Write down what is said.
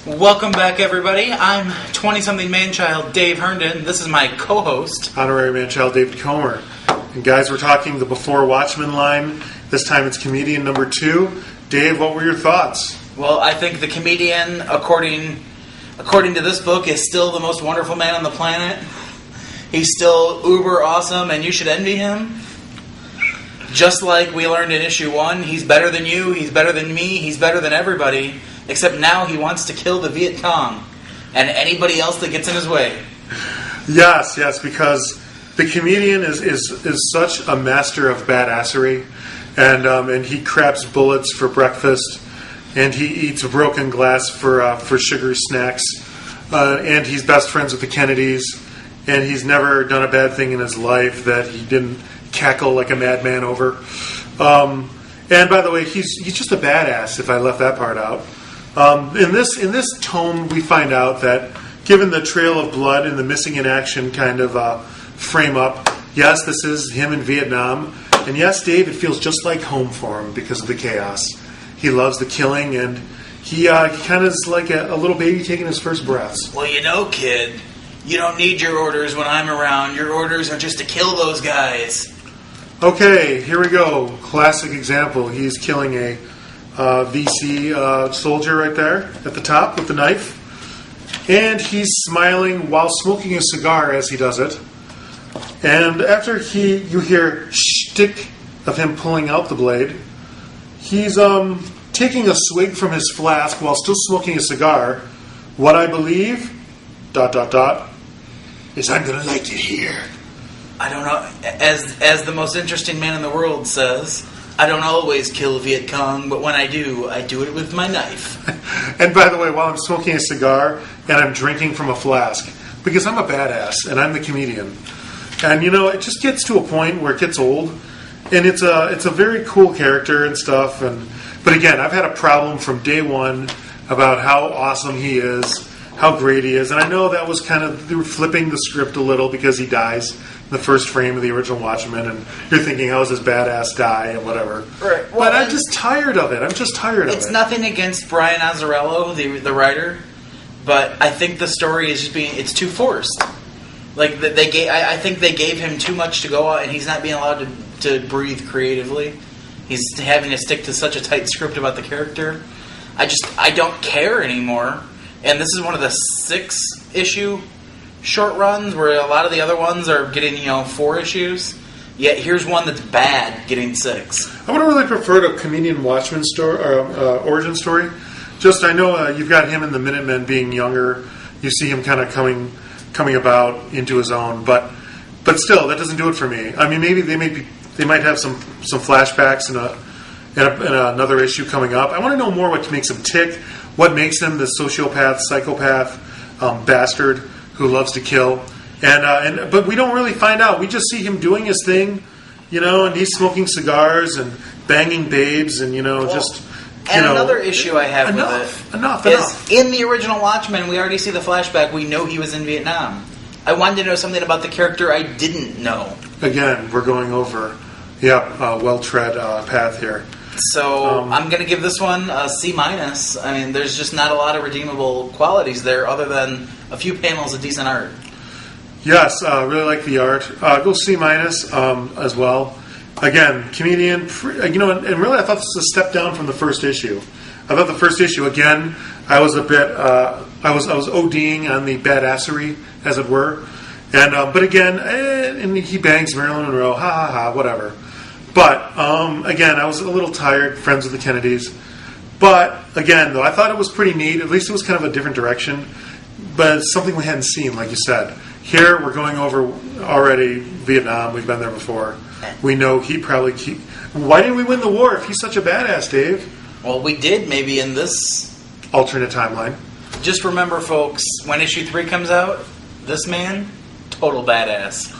Welcome back, everybody. I'm 20-something Manchild Dave Herndon. This is my co-host, Honorary Manchild David Comer. And guys, we're talking the Before Watchmen line. This time it's comedian number 2. Dave, what were your thoughts? Well, I think the comedian, according to this book, is still the most wonderful man on the planet. He's still uber awesome, and you should envy him. Just like we learned in issue 1, he's better than you, he's better than me, he's better than everybody. Except now he wants to kill the Viet Cong and anybody else that gets in his way. Yes, because the comedian is such a master of badassery, and he craps bullets for breakfast, and he eats broken glass for sugary snacks, and he's best friends with the Kennedys, and he's never done a bad thing in his life that he didn't cackle like a madman over. And by the way, he's just a badass. If I left that part out. In this tome, we find out that given the trail of blood and the missing in action kind of frame up, yes, this is him in Vietnam, and yes, Dave, it feels just like home for him because of the chaos. He loves the killing, and he kind of is like a little baby taking his first breaths. Well, you know, kid, you don't need your orders when I'm around. Your orders are just to kill those guys. Okay, here we go. Classic example. He's killing a VC soldier right there at the top with the knife, and he's smiling while smoking a cigar as he does it. And after you hear shtick of him pulling out the blade, he's taking a swig from his flask while still smoking a cigar. What I believe, ... is I'm gonna light it here. I don't know. As the most interesting man in the world says, I don't always kill Viet Cong, but when I do it with my knife. And by the way, while I'm smoking a cigar and I'm drinking from a flask, because I'm a badass and I'm the comedian. And you know, it just gets to a point where it gets old, and it's a very cool character and stuff. But again, I've had a problem from day one about how awesome he is, how great he is, and I know that was kind of, they were flipping the script a little because he dies in the first frame of the original Watchmen, and you're thinking, how does this badass die and whatever. Right. Well, but I'm just tired of it. It's nothing against Brian Azzarello, the writer, but I think the story is just it's too forced. Like I think they gave him too much to go out, and he's not being allowed to breathe creatively. He's having to stick to such a tight script about the character. I don't care anymore. And this is one of the 6-issue short runs where a lot of the other ones are getting 4 issues. Yet here's one that's bad getting 6. I would really prefer a comedian Watchmen story or origin story. Just I know you've got him in the Minutemen being younger. You see him kind of coming about into his own, but still that doesn't do it for me. I mean, maybe they might have some flashbacks in another issue coming up. I want to know more what makes him tick. What makes him the sociopath, psychopath, bastard who loves to kill, but we don't really find out. We just see him doing his thing, and he's smoking cigars and banging babes, and another issue I have with it enough. In the original Watchmen, we already see the flashback. We know he was in Vietnam. I wanted to know something about the character I didn't know. Again, we're going over, well-tread path here. So I'm going to give this one a C-. I mean, there's just not a lot of redeemable qualities there other than a few panels of decent art. Yes, really like the art. Go C- as well. Again, comedian, and really I thought this was a step down from the first issue. I thought the first issue, again, I was a bit, I was ODing on the badassery, as it were. And but again, and he bangs Marilyn Monroe, whatever. But, again, I was a little tired, friends with the Kennedys. But, again, though, I thought it was pretty neat. At least it was kind of a different direction. But it's something we hadn't seen, like you said. Here, we're going over already Vietnam. We've been there before. We know why didn't we win the war if he's such a badass, Dave? Well, we did maybe in this alternate timeline. Just remember, folks, when issue 3 comes out, this man, total badass.